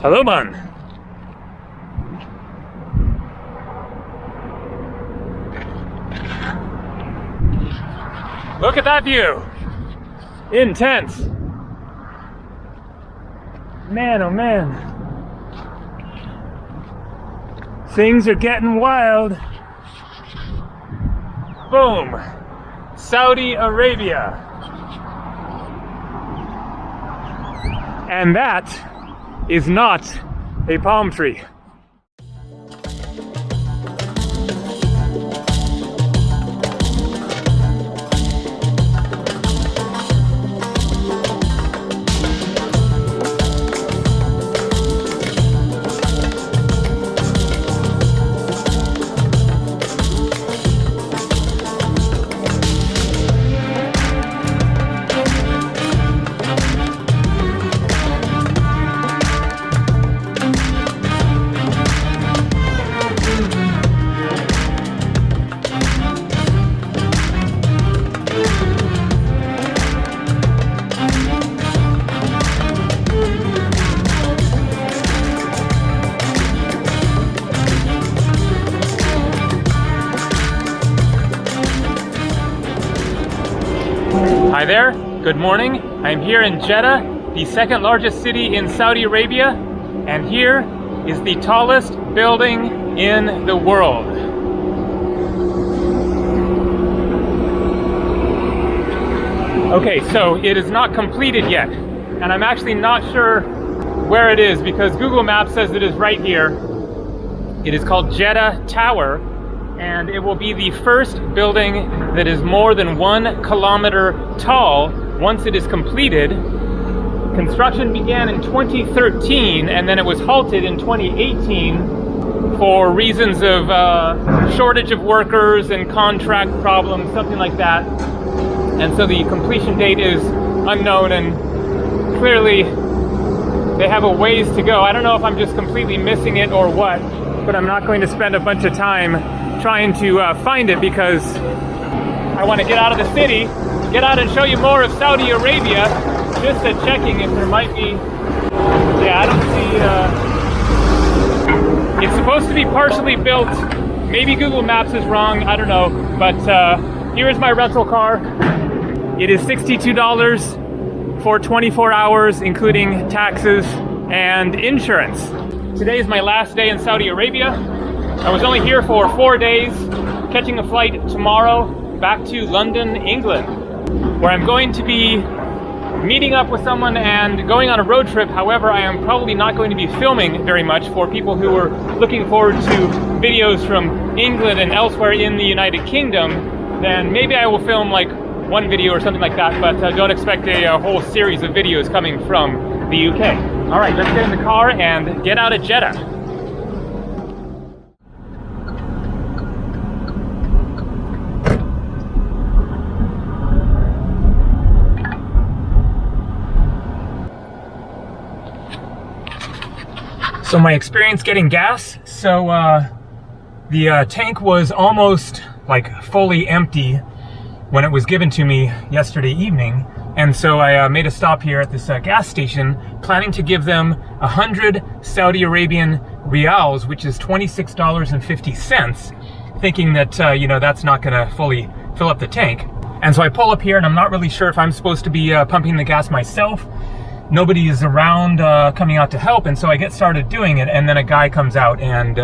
Hello, man. Look at that view. Intense. Man, oh man. Things are getting wild. Boom. Saudi Arabia. And that is not a palm tree. Hi there, good morning. I'm here in Jeddah, the second largest city in Saudi Arabia, and here is the tallest building in the world. Okay, so it is not completed yet, and I'm actually not sure where it is because Google Maps says it is right here. It is called Jeddah Tower, and it will be the first building that is more than 1 kilometer tall once it is completed. Construction began in 2013 and then it was halted in 2018 for reasons of shortage of workers and contract problems, something like that. And so the completion date is unknown, and clearly they have a ways to go. I don't know if I'm just completely missing it or what, but I'm not going to spend a bunch of time trying to find it because I want to get out of the city, get out and show you more of Saudi Arabia, just checking if there might be, yeah, I don't see, it's supposed to be partially built, maybe Google Maps is wrong, I don't know, but here is my rental car. It is $62 for 24 hours, including taxes and insurance. Today is my last day in Saudi Arabia. I was only here for 4 days, catching a flight tomorrow back to London, England, where I'm going to be meeting up with someone and going on a road trip. However, I am probably not going to be filming very much for people who are looking forward to videos from England and elsewhere in the United Kingdom. Then maybe I will film like one video or something like that, but don't expect a whole series of videos coming from the UK. All right, let's get in the car and get out of Jeddah. So my experience getting gas, so the tank was almost like fully empty when it was given to me yesterday evening, and so I made a stop here at this gas station, planning to give them 100 Saudi Arabian riyals, which is $26.50, thinking that you know, that's not going to fully fill up the tank. And so I pull up here, and I'm not really sure if I'm supposed to be pumping the gas myself. Nobody is around coming out to help, and so I get started doing it, and then a guy comes out and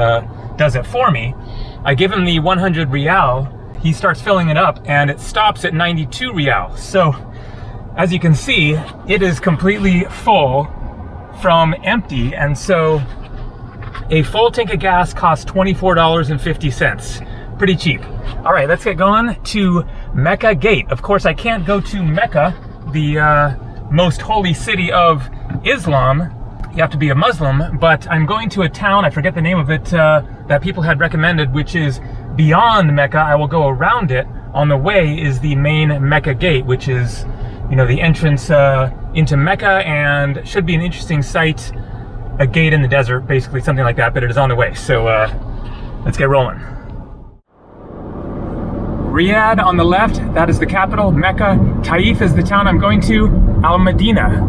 does it for me. I give him the 100 riyal, he starts filling it up, and it stops at 92 riyal. So, as you can see, it is completely full from empty, and so a full tank of gas costs $24.50. Pretty cheap. All right, let's get going to Mecca Gate. Of course, I can't go to Mecca, the most holy city of Islam. You have to be a Muslim, but I'm going to a town, I forget the name of it, that people had recommended, which is beyond Mecca. I will go around it. On the way is the main Mecca Gate, which is, you know, the entrance into Mecca, and should be an interesting sight. A gate in the desert, basically, something like that, but it is on the way. So let's get rolling. Riyadh on the left, that is the capital, Mecca. Taif is the town I'm going to, Al Medina.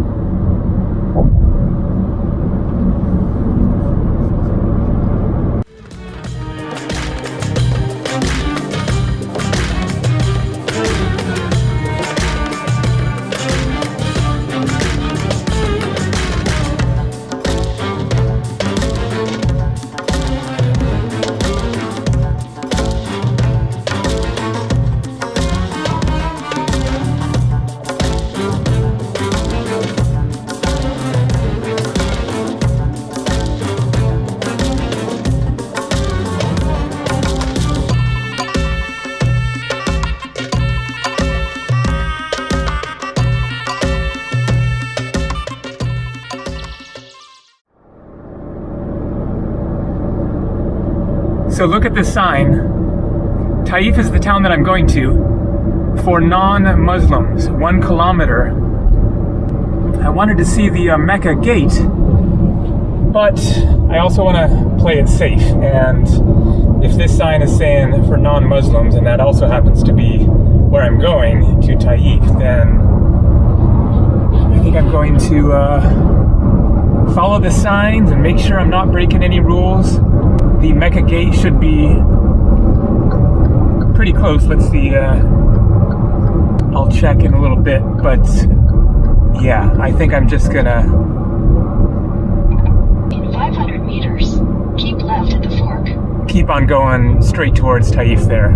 So look at this sign. Taif is the town that I'm going to for non-Muslims, 1 kilometer. I wanted to see the Mecca gate, but I also want to play it safe. And if this sign is saying for non-Muslims, and that also happens to be where I'm going, to Taif, then I think I'm going to follow the signs and make sure I'm not breaking any rules. The Mecca gate should be pretty close. Let's see. I'll check in a little bit, but yeah, I think I'm just gonna. In 500 meters, keep left at the fork. Keep on going straight towards Taif there.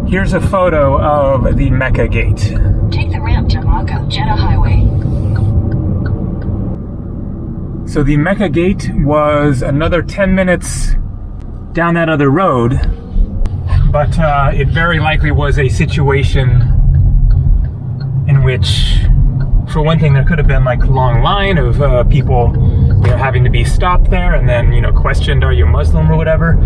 Here's a photo of the Mecca gate. Take the ramp to Mecca Jeddah Highway. So the Mecca gate was another 10 minutes down that other road, but it very likely was a situation in which, for one thing, there could have been like a long line of people, you know, having to be stopped there and then, you know, questioned, are you Muslim or whatever?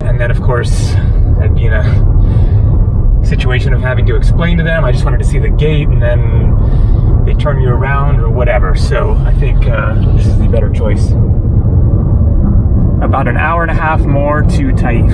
And then, of course, that'd be in a situation of having to explain to them, I just wanted to see the gate, and then they turn you around or whatever. So I think this is the better choice. About an hour and a half more to Taif.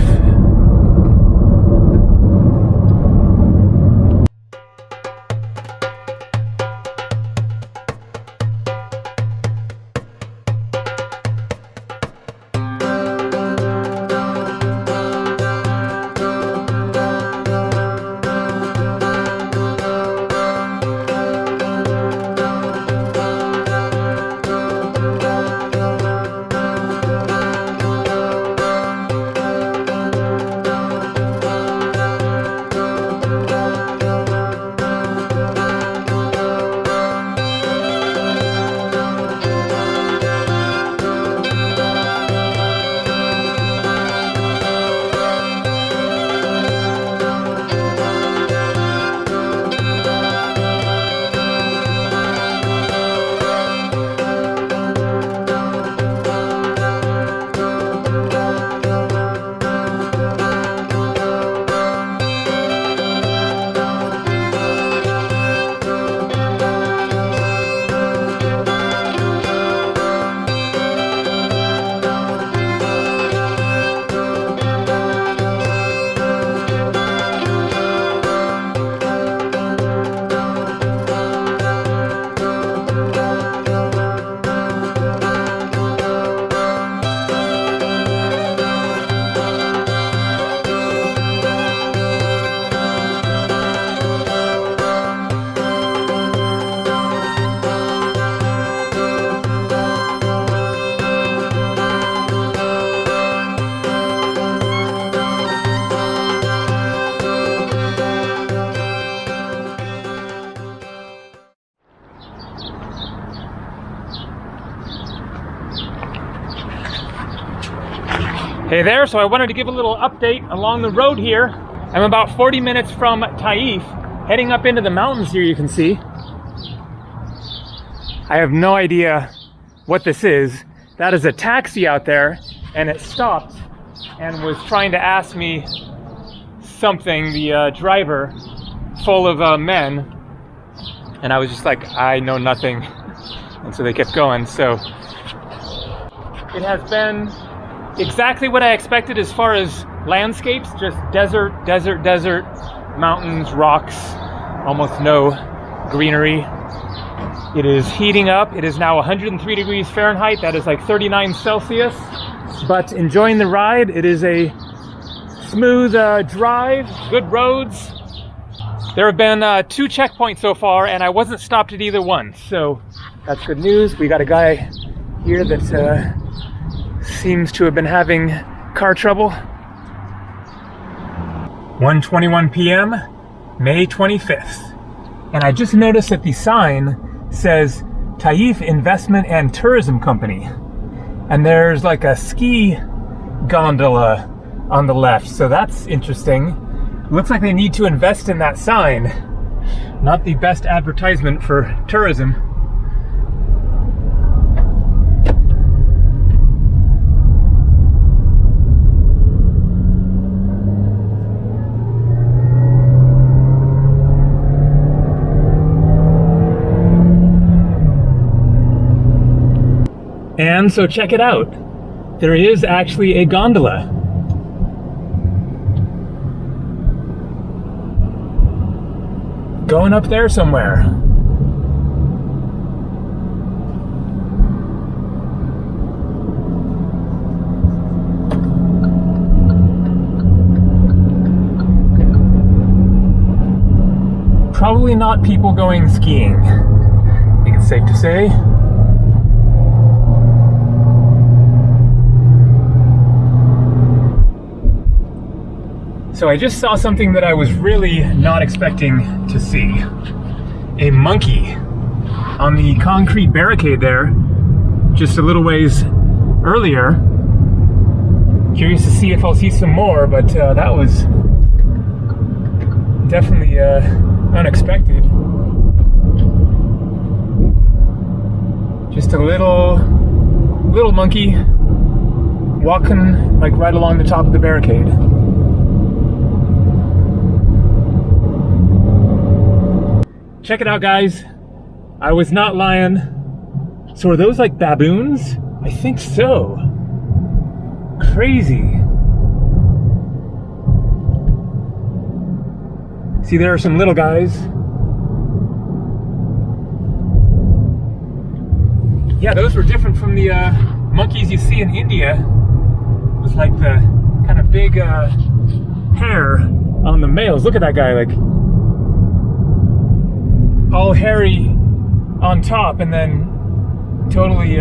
Hey there, so I wanted to give a little update along the road here. I'm about 40 minutes from Taif, heading up into the mountains here, you can see. I have no idea what this is. That is a taxi out there, and it stopped and was trying to ask me something, the driver, full of men, and I was just like, I know nothing. And so they kept going. So it has been exactly what I expected as far as landscapes, just desert, desert, desert, mountains, rocks, almost no greenery. It is heating up. It is now 103 degrees Fahrenheit. That is like 39 Celsius. But enjoying the ride. It is a smooth drive, good roads. There have been 2 checkpoints so far, and I wasn't stopped at either one. So that's good news. We got a guy here that seems to have been having car trouble. 1:21 p.m., May 25th. And I just noticed that the sign says Taif Investment and Tourism Company. And there's like a ski gondola on the left, so that's interesting. Looks like they need to invest in that sign. Not the best advertisement for tourism. And so check it out. There is actually a gondola. Going up there somewhere. Probably not people going skiing, I think it's safe to say. So I just saw something that I was really not expecting to see. A monkey on the concrete barricade there, just a little ways earlier. Curious to see if I'll see some more, but that was definitely unexpected. Just a little monkey walking like right along the top of the barricade. Check it out, guys. I was not lying. So are those like baboons? I think so. Crazy. See, there are some little guys. Yeah, those were different from the monkeys you see in India. It was like the kind of big hair on the males. Look at that guy, like all hairy on top and then totally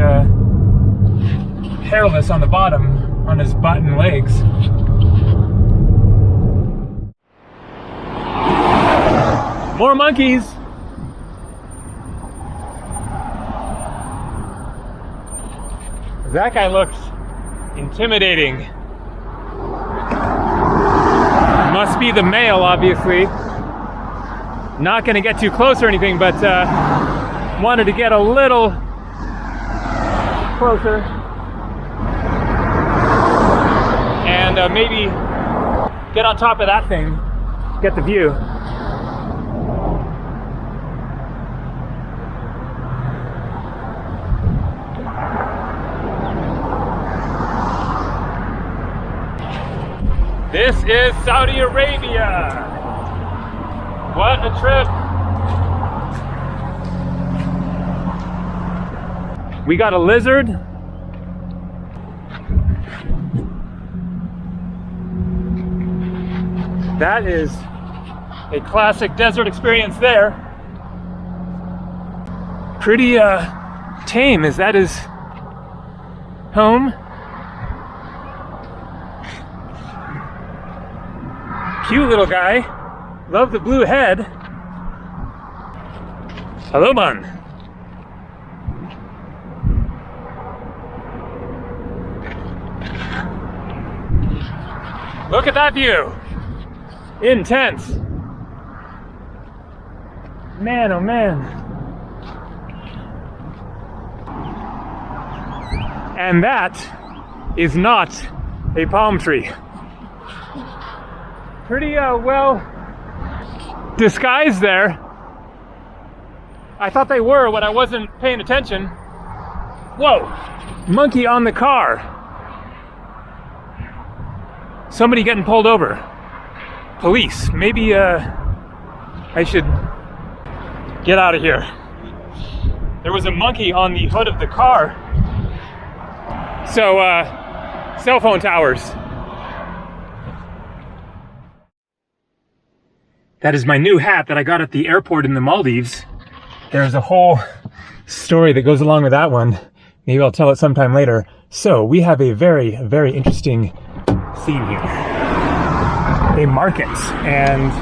hairless on the bottom, on his butt and legs. More monkeys. That guy looks intimidating. Must be the male, obviously. Not gonna get too close or anything, but wanted to get a little closer and maybe get on top of that thing, get the view. This is Saudi Arabia. What a trip. We got a lizard. That is a classic desert experience there. Pretty tame. Is that his home? Cute little guy. Love the blue head. Hello, man. Look at that view. Intense. Man, oh man. And that is not a palm tree. Pretty well disguised there. I thought they were when I wasn't paying attention. Whoa, monkey on the car. Somebody getting pulled over. Police. Maybe I should get out of here. There was a monkey on the hood of the car. So, cell phone towers. That is my new hat that I got at the airport in the Maldives. There's a whole story that goes along with that one. Maybe I'll tell it sometime later. So we have a very, very interesting scene here. A market and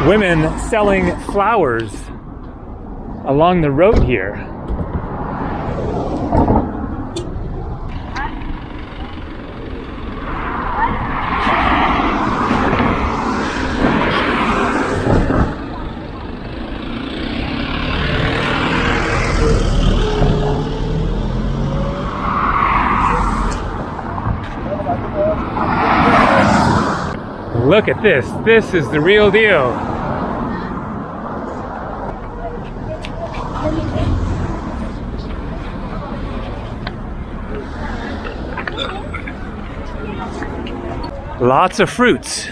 women selling flowers along the road here. Look at this. This is the real deal. Lots of fruits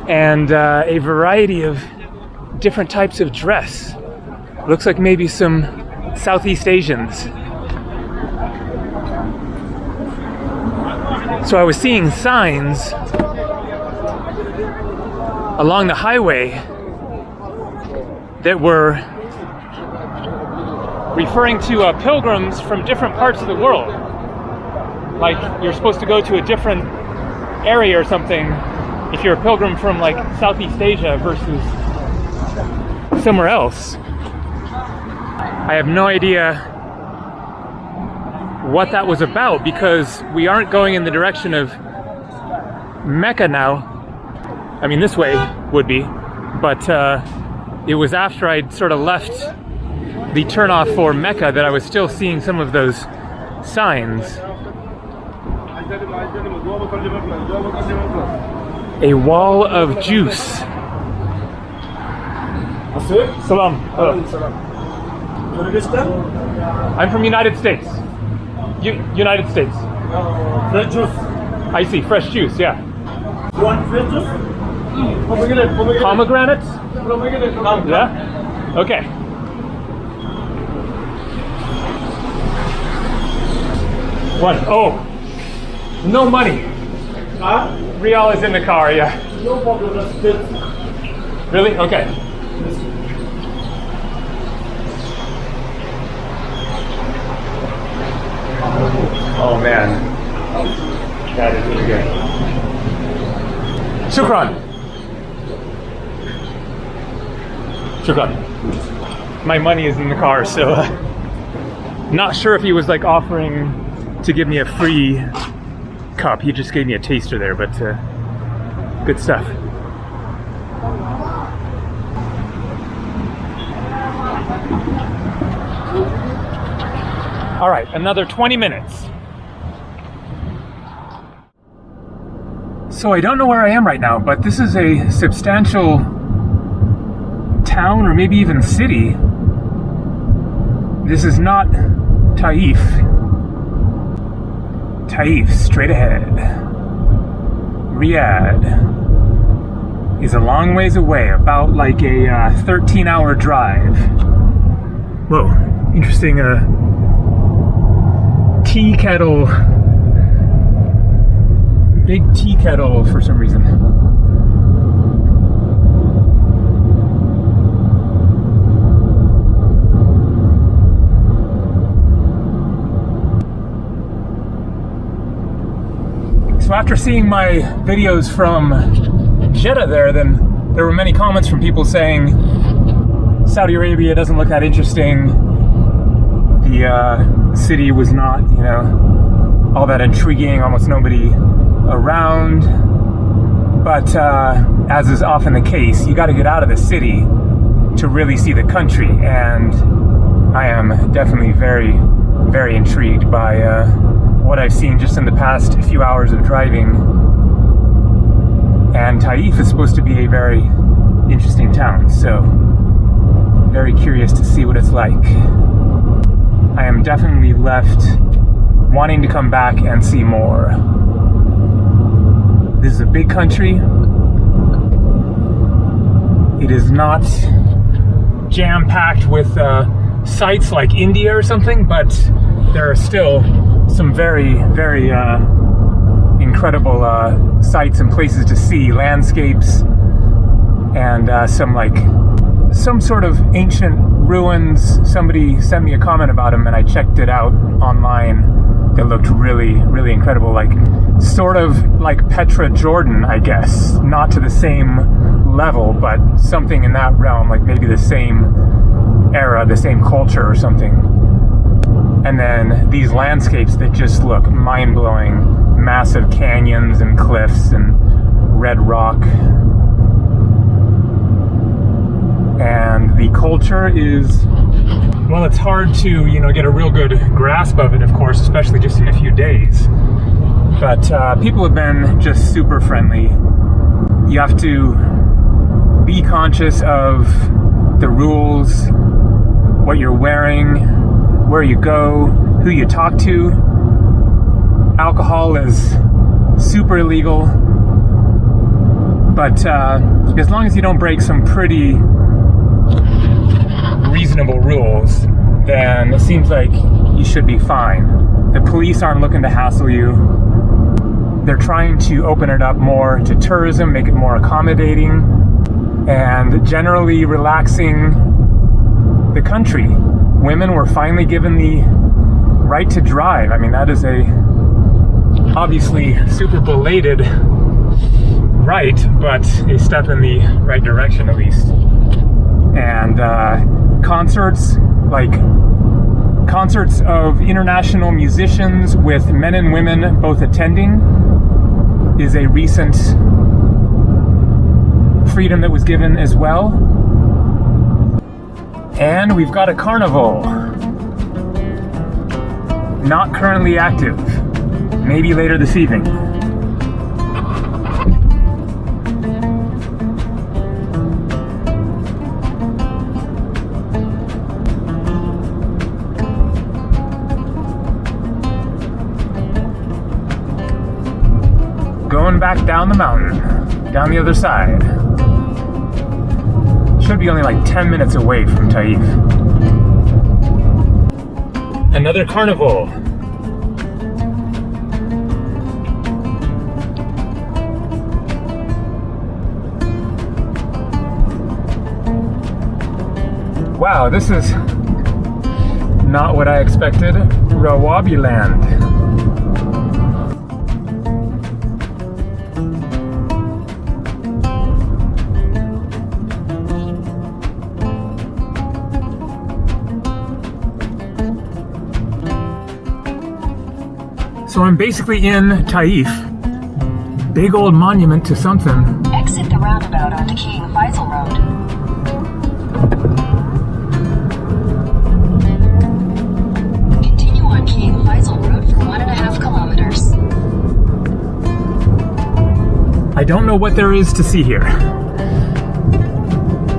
and a variety of different types of dress. Looks like maybe some Southeast Asians. So I was seeing signs along the highway that were referring to pilgrims from different parts of the world. Like you're supposed to go to a different area or something if you're a pilgrim from like Southeast Asia versus somewhere else. I have no idea what that was about because we aren't going in the direction of Mecca now. I mean, this way would be, but it was after I'd sort of left the turnoff for Mecca that I was still seeing some of those signs. A wall of juice. Salam. I'm from United States. United States. Fresh juice. I see, fresh juice, yeah. You want fresh juice? Pomegranates? Come. Yeah? Okay. One. Oh. No money. Huh? Rial is in the car, yeah. No problem, that's good. Really? Okay. Oh man. That is really good. Shukran. Shukran. My money is in the car, so not sure if he was like offering to give me a free cup. He just gave me a taster there, but good stuff. All right, another 20 minutes. So I don't know where I am right now, but this is a substantial town or maybe even city. This is not Taif. Taif, straight ahead. Riyadh is a long ways away, about like a 13-hour drive. Whoa, interesting tea kettle. Big tea kettle for some reason. So after seeing my videos from Jeddah then there were many comments from people saying Saudi Arabia doesn't look that interesting. The city was not, you know, all that intriguing, almost nobody around. But as is often the case, you got to get out of the city to really see the country, and I am definitely very, very intrigued by what I've seen just in the past few hours of driving. And Taif is supposed to be a very interesting town, so very curious to see what it's like. I am definitely left wanting to come back and see more. This is a big country. It is not jam-packed with sites like India or something, but there are still some very, very incredible sights and places to see, landscapes, and some sort of ancient ruins. Somebody sent me a comment about them and I checked it out online. It looked really, really incredible, like sort of like Petra, Jordan, I guess. Not to the same level, but something in that realm, like maybe the same era, the same culture or something. And then these landscapes that just look mind-blowing, massive canyons and cliffs and red rock. And the culture is, well, it's hard to, you know, get a real good grasp of it, of course, especially just in a few days. But people have been just super friendly. You have to be conscious of the rules, what you're wearing, where you go, who you talk to. Alcohol is super illegal. But as long as you don't break some pretty reasonable rules, then it seems like you should be fine. The police aren't looking to hassle you. They're trying to open it up more to tourism, make it more accommodating, and generally relaxing the country. Women were finally given the right to drive. I mean, that is a obviously super belated right, but a step in the right direction at least. And concerts of international musicians with men and women both attending is a recent freedom that was given as well. And we've got a carnival. Not currently active. Maybe later this evening. Going back down the mountain, down the other side. Should be only like 10 minutes away from Taif. Another carnival. Wow, this is not what I expected. Rawabi Land. So I'm basically in Taif. Big old monument to something. Exit the roundabout onto King Faisal Road. Continue on King Faisal Road for 1.5 kilometers. I don't know what there is to see here.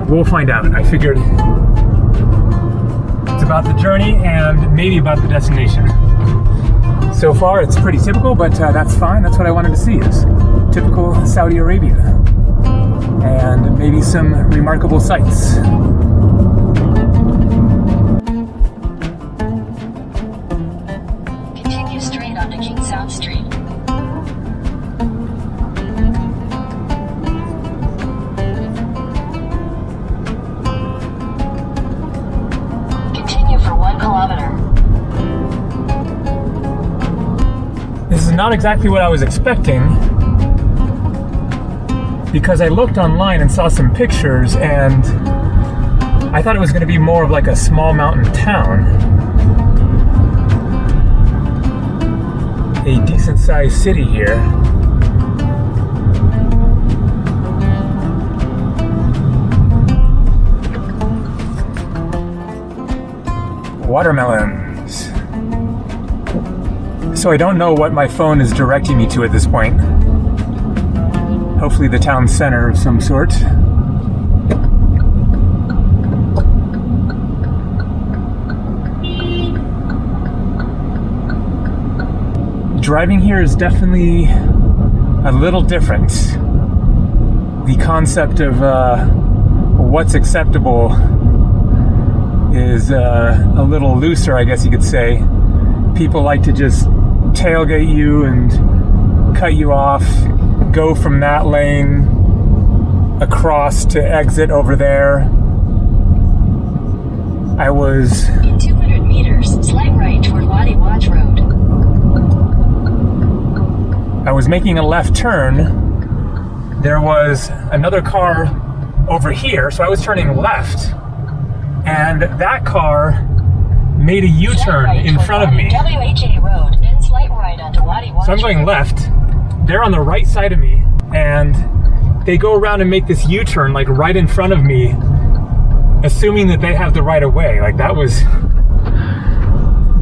We'll find out. I figured it's about the journey and maybe about the destination. So far, it's pretty typical, but that's fine. That's what I wanted to see, is typical Saudi Arabia. And maybe some remarkable sights. Continue straight onto King South Street. Continue for 1 kilometer. This is not exactly what I was expecting, because I looked online and saw some pictures and I thought it was going to be more of like a small mountain town. A decent sized city here. Watermelons. So I don't know what my phone is directing me to at this point. Hopefully the town center of some sort. Driving here is definitely a little different. The concept of what's acceptable is a little looser, I guess you could say. People like to just tailgate you and cut you off, go from that lane across to exit over there. I was... In 200 meters, slight right toward Wadi Waj Road. I was making a left turn. There was another car over here, so I was turning left. And that car made a U-turn in front of me. WHA Road, then slight right onto Wadi Waj. So I'm going left. They're on the right side of me, and they go around and make this U-turn like right in front of me, assuming that they have the right of way. Like, that was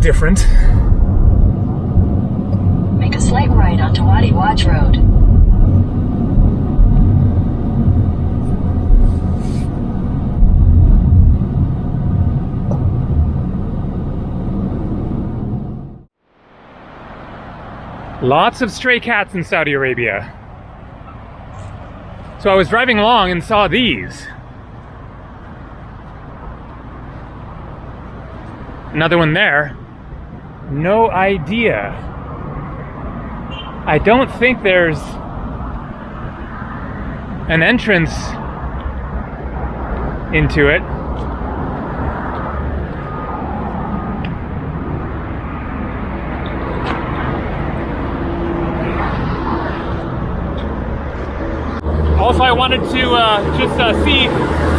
different. Make a slight right onto Wadi Waj Road. Lots of stray cats in Saudi Arabia. So I was driving along and saw these. Another one there. No idea. I don't think there's an entrance into it. Also, I wanted to just see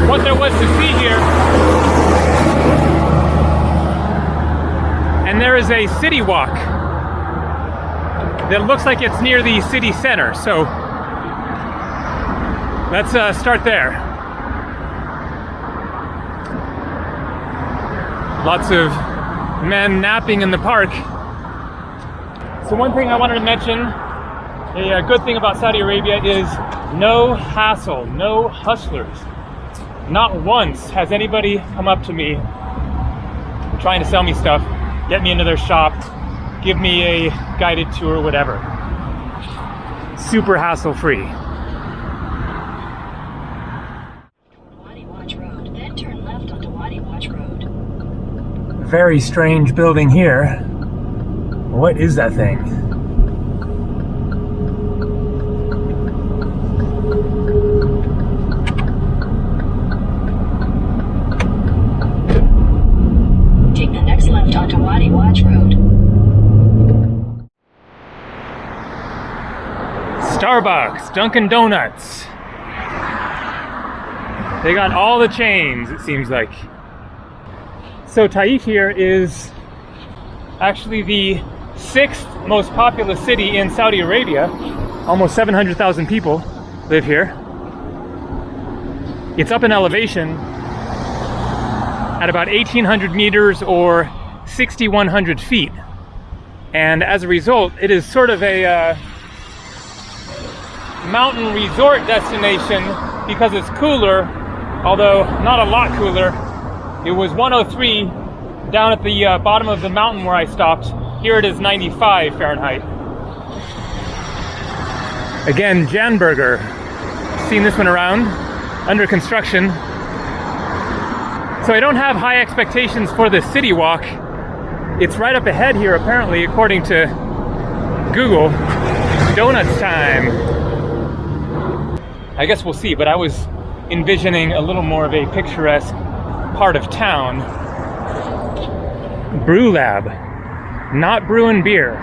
what there was to see here. And there is a city walk that looks like it's near the city center. So let's start there. Lots of men napping in the park. So one thing I wanted to mention, a good thing about Saudi Arabia is no hassle, no hustlers. Not once has anybody come up to me trying to sell me stuff, get me into their shop, give me a guided tour, whatever. Super hassle-free. Wadi Watch Road, then turn left onto Wadi Watch Road. Very strange building here. What is that thing? Take the next left onto Wadi Watch Road. Starbucks, Dunkin' Donuts. They got all the chains, it seems like. So Taif here is actually the 6th most populous city in Saudi Arabia. Almost 700,000 people live here. It's up in elevation at about 1,800 meters or 6,100 feet. And as a result, it is sort of a mountain resort destination because it's cooler, although not a lot cooler. It was 103 down at the bottom of the mountain where I stopped. Here it is 95 Fahrenheit. Again, Janburger. Seen this one around, under construction. So I don't have high expectations for the city walk. It's right up ahead here, apparently, according to Google. Donuts time. I guess we'll see, but I was envisioning a little more of a picturesque part of town. Brew Lab, not brewing beer.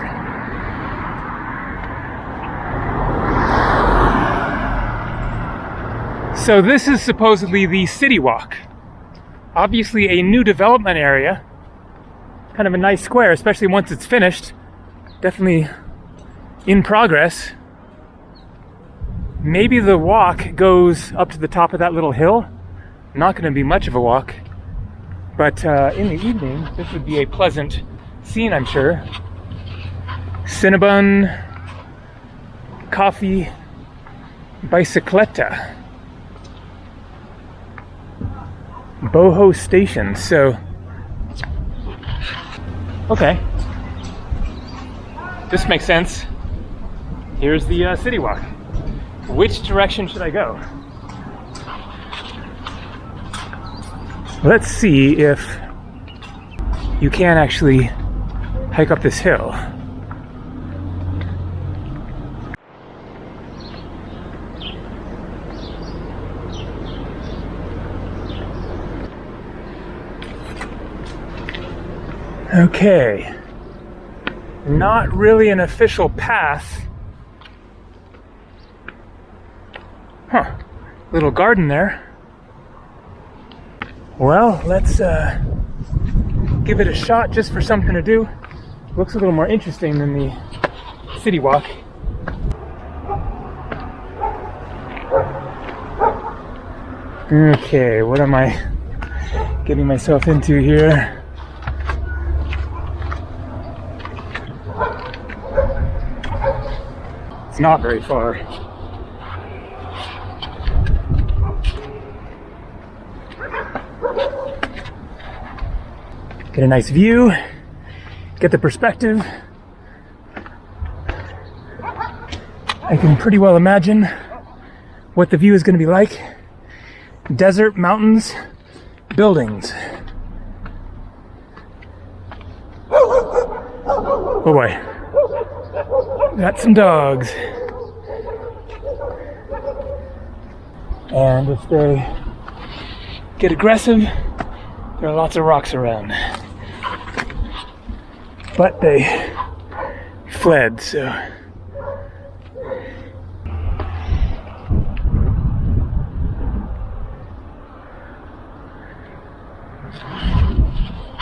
So this is supposedly the city walk. Obviously a new development area. Kind of a nice square, especially once it's finished. Definitely in progress. Maybe the walk goes up to the top of that little hill. Not going to be much of a walk. But in the evening, this would be a pleasant scene, I'm sure. Cinnabon, coffee, bicicleta. Boho Station, so... Okay. This makes sense. Here's the city walk. Which direction should I go? Let's see if you can actually hike up this hill. Okay. Not really an official path. Huh. Little garden there. Well, let's give it a shot just for something to do. Looks a little more interesting than the city walk. Okay, what am I getting myself into here? It's not very far. Get a nice view, get the perspective. I can pretty well imagine what the view is going to be like. Desert, mountains, buildings. Oh boy. Got some dogs. And if they get aggressive, there are lots of rocks around. But they fled, so.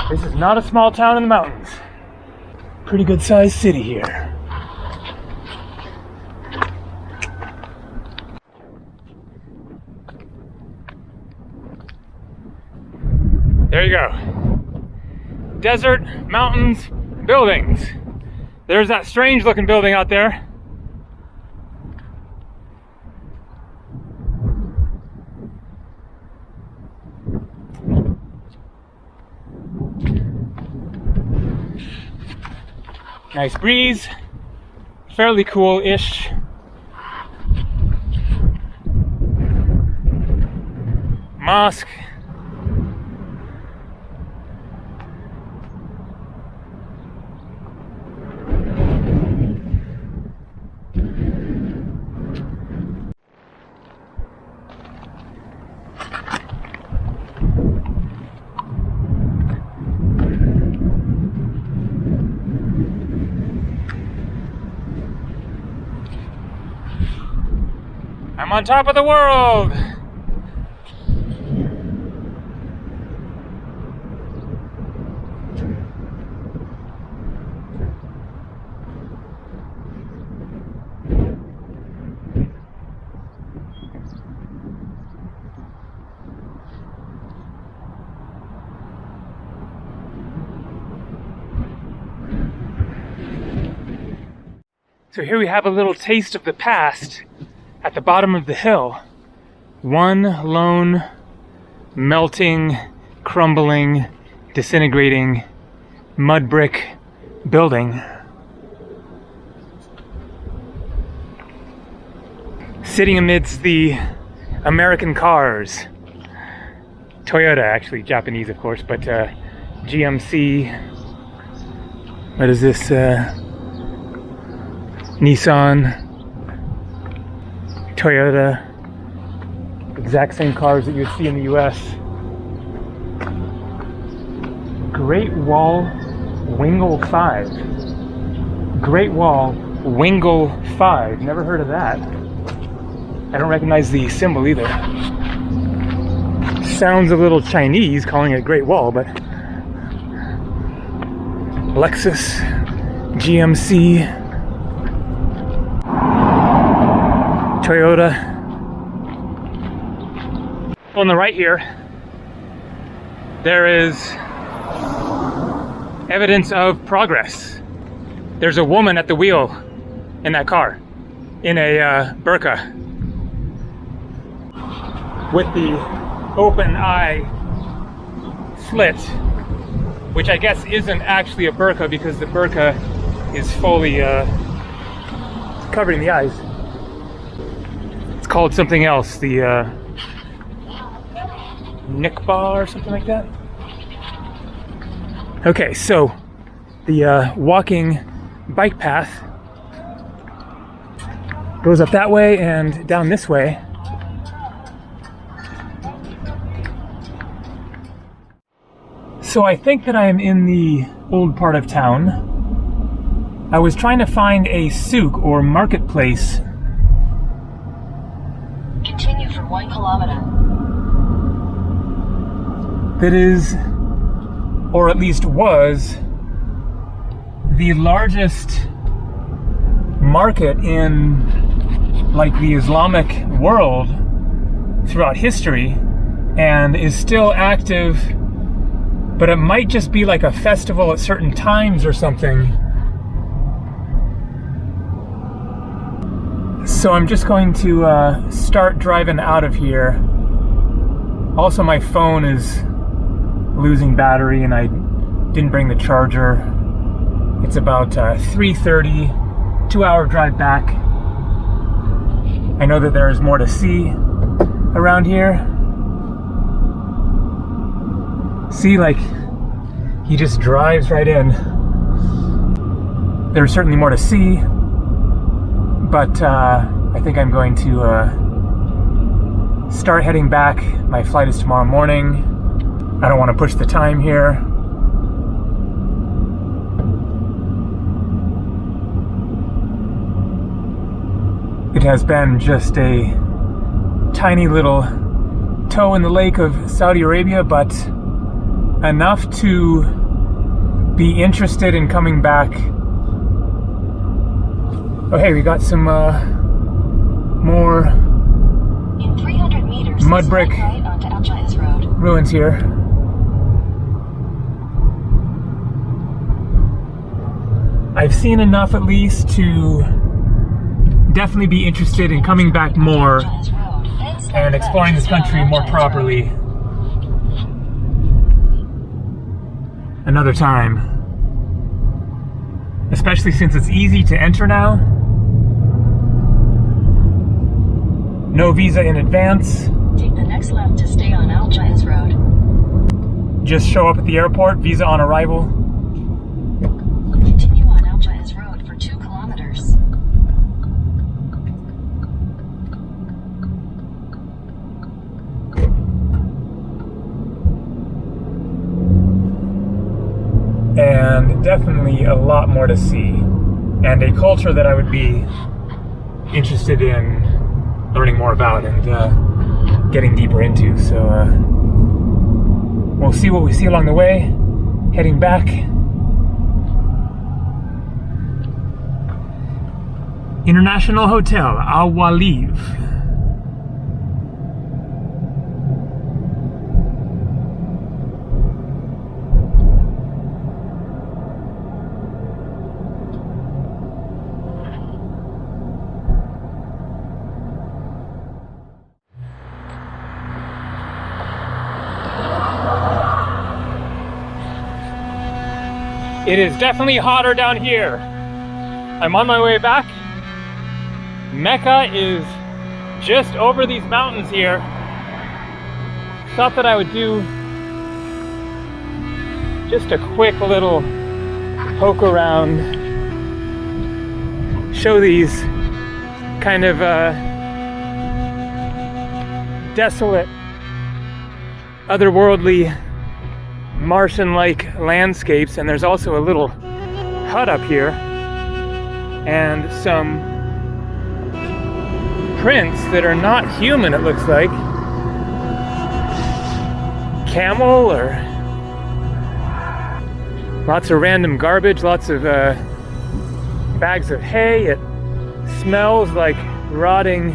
This is not a small town in the mountains. Pretty good sized city here. There you go. Desert, mountains, buildings. There's that strange looking building out there. Nice breeze, fairly cool-ish. Mosque. I'm on top of the world! So here we have a little taste of the past. At the bottom of the hill, one lone, melting, crumbling, disintegrating mud brick building. Sitting amidst the American cars. Toyota, actually, Japanese of course, but GMC. What is this? Nissan. Toyota, exact same cars that you'd see in the US. Great Wall Wingle 5. Great Wall Wingle 5. Never heard of that. I don't recognize the symbol either. Sounds a little Chinese calling it Great Wall, but Lexus, GMC, Toyota. On the right here, there is evidence of progress. There's a woman at the wheel in that car, in a burqa, with the open eye slit, which I guess isn't actually a burqa because the burqa is fully covering the eyes. It's called something else, the nikba or something like that. Okay, so the walking bike path goes up that way and down this way. So I think that I am in the old part of town. I was trying to find a souk or marketplace. Continue for 1 kilometer. That is, or at least was, the largest market in like the Islamic world throughout history, and is still active, but it might just be like a festival at certain times or something. So I'm just going to start driving out of here. Also, my phone is losing battery and I didn't bring the charger. It's about 3:30, 2-hour drive back. I know that there is more to see around here. See, like, he just drives right in. There's certainly more to see, but I think I'm going to start heading back. My flight is tomorrow morning. I don't want to push the time here. It has been just a tiny little toe in the lake of Saudi Arabia, but enough to be interested in coming back. Oh hey, we got some more In 300 meters, mud brick right onto Al Jaiz Road. ruins here. I've seen enough at least to definitely be interested in coming back more and exploring this country more properly another time. Especially since it's easy to enter now. No visa in advance. Take the next left to stay on Al Jaiz Road. Just show up at the airport, visa on arrival. Continue on Al Jaiz Road for 2 kilometers. And definitely a lot more to see. And a culture that I would be interested in learning more about and getting deeper into. So we'll see what we see along the way. Heading back. International Hotel, Al Waliv. It is definitely hotter down here. I'm on my way back. Mecca is just over these mountains here. Thought that I would do just a quick little poke around, show these kind of desolate, otherworldly, Martian-like landscapes. And there's also a little hut up here and some prints that are not human, it looks like. Camel, or lots of random garbage, lots of bags of hay. It smells like rotting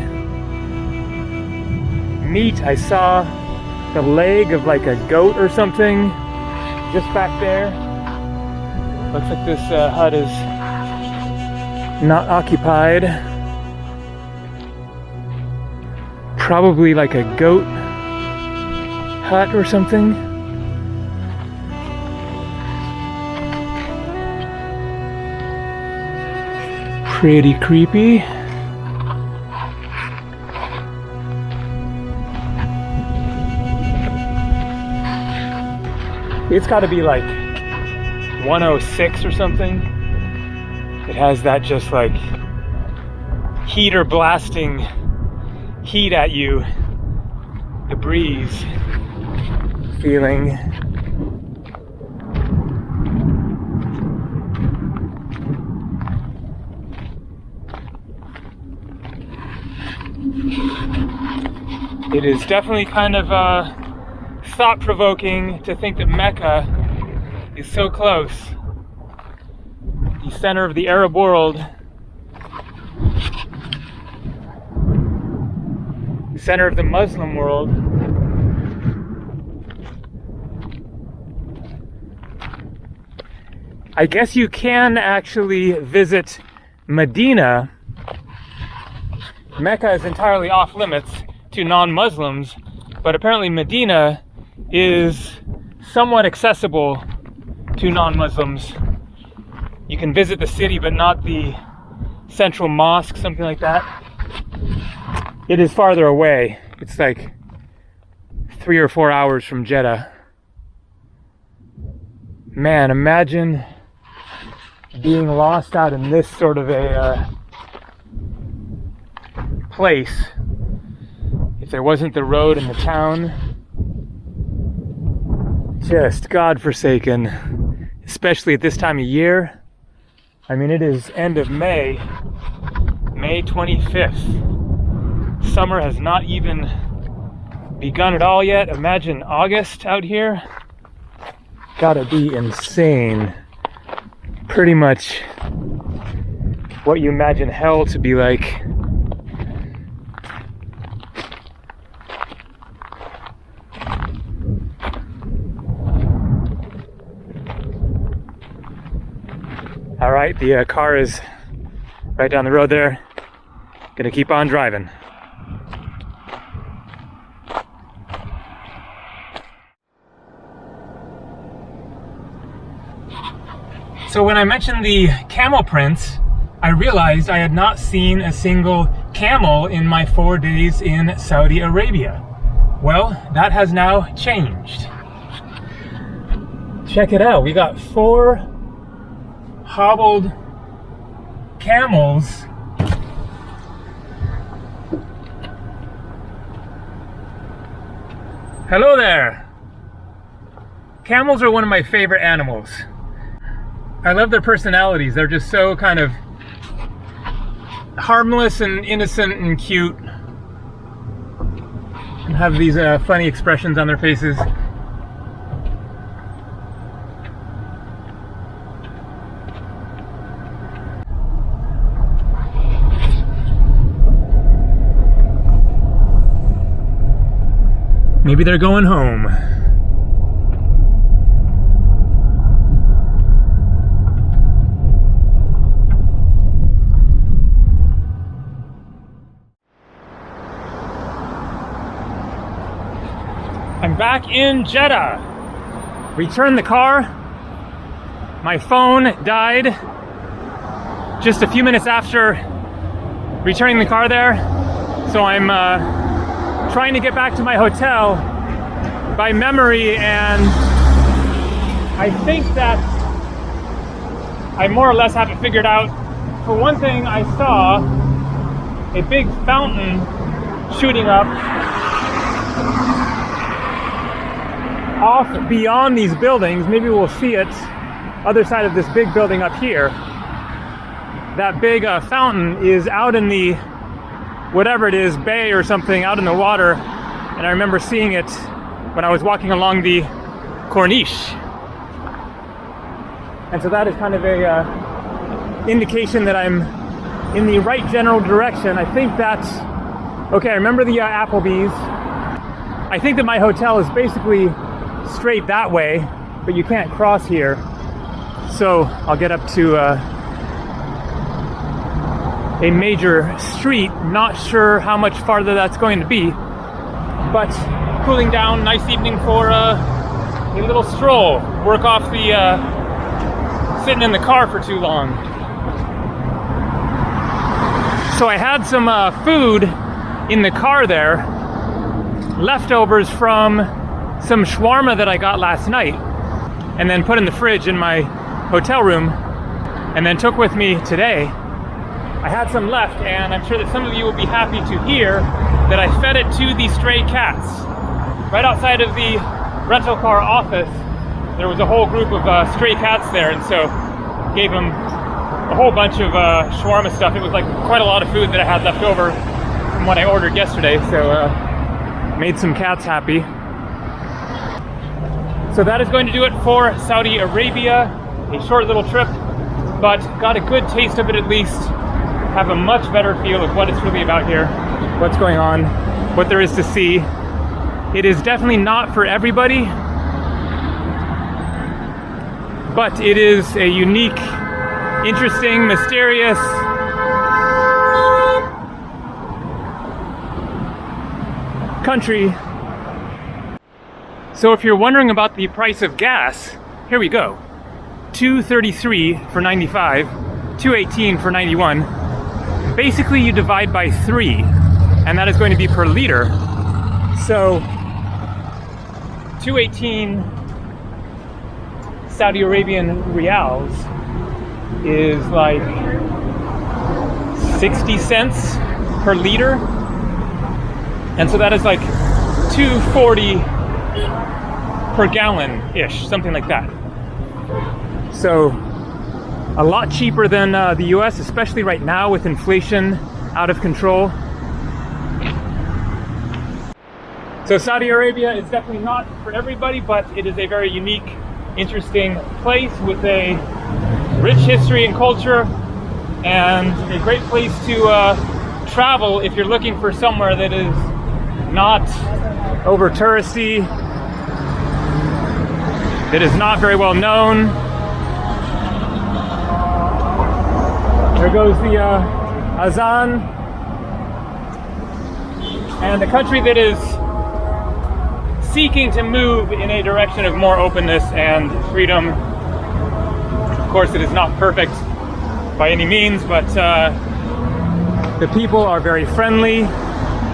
meat. I saw the leg of like a goat or something just back there. Looks like this hut is not occupied. Probably like a goat hut or something. Pretty creepy. It's got to be like 106 or something. It has that just like heater blasting heat at you, the breeze feeling. It is definitely kind of thought-provoking to think that Mecca is so close, the center of the Arab world, the center of the Muslim world. I guess you can actually visit Medina. Mecca is entirely off limits to non-Muslims, but apparently Medina is somewhat accessible to non-Muslims. You can visit the city, but not the central mosque, something like that. It is farther away. It's like 3 or 4 hours from Jeddah. Man, imagine being lost out in this sort of a place if there wasn't the road and the town. Just godforsaken, especially at this time of year. I mean, it is end of May, May 25th. Summer has not even begun at all yet. Imagine August out here. Gotta be insane. Pretty much what you imagine hell to be like. All right, the car is right down the road there. Gonna keep on driving. So when I mentioned the camel prints, I realized I had not seen a single camel in my 4 days in Saudi Arabia. Well, that has now changed. Check it out, we got 4 hobbled camels Hello there! Camels are one of my favorite animals. I love their personalities. They're just so kind of harmless and innocent and cute, and have these funny expressions on their faces. Maybe they're going home. I'm back in Jeddah. Returned the car. My phone died just a few minutes after returning the car there. So I'm trying to get back to my hotel by memory, and I think that I more or less have it figured out. For one thing, I saw a big fountain shooting up off beyond these buildings. Maybe we'll see it other side of this big building up here. That big fountain is out in the whatever it is, bay or something, out in the water, and I remember seeing it when I was walking along the Corniche. And so that is kind of a indication that I'm in the right general direction. I think that's okay. I remember the Applebee's. I think that my hotel is basically straight that way, but you can't cross here. So I'll get up to a major street. Not sure how much farther that's going to be, but cooling down, nice evening for a little stroll, work off the sitting in the car for too long. So I had some food in the car there, leftovers from some shawarma that I got last night, and then put in the fridge in my hotel room, and then took with me today. I had some left, and I'm sure that some of you will be happy to hear that I fed it to the stray cats. Right outside of the rental car office, there was a whole group of stray cats there, and so gave them a whole bunch of shawarma stuff. It was like quite a lot of food that I had left over from what I ordered yesterday, so made some cats happy. So that is going to do it for Saudi Arabia. A short little trip, but got a good taste of it at least. Have a much better feel of what it's really about here, what's going on, what there is to see. It is definitely not for everybody, but it is a unique, interesting, mysterious, country. So if you're wondering about the price of gas, here we go. $2.33 for 95, $2.18 for 91. basically you divide by 3, and that is going to be per liter. So 218 Saudi Arabian riyals is like 60 cents per liter. And so that is like 240 per gallon-ish, something like that. So a lot cheaper than the US, especially right now with inflation out of control. So Saudi Arabia is definitely not for everybody, but it is a very unique, interesting place with a rich history and culture, and a great place to travel if you're looking for somewhere that is not over touristy, that is not very well known. There goes the Azan. And the country that is seeking to move in a direction of more openness and freedom. Of course, it is not perfect by any means, but the people are very friendly.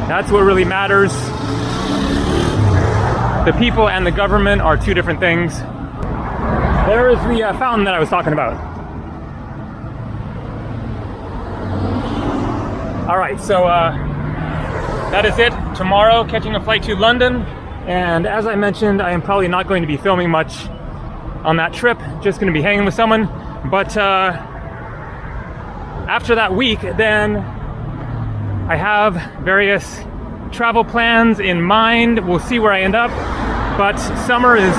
That's what really matters. The people and the government are two different things. There is the fountain that I was talking about. All right, so that is it. Tomorrow, catching a flight to London. And as I mentioned, I am probably not going to be filming much on that trip, just going to be hanging with someone. But after that week, then I have various travel plans in mind. We'll see where I end up. But summer is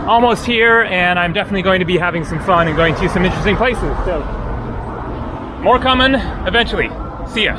almost here, and I'm definitely going to be having some fun and going to some interesting places. So more coming eventually. See ya.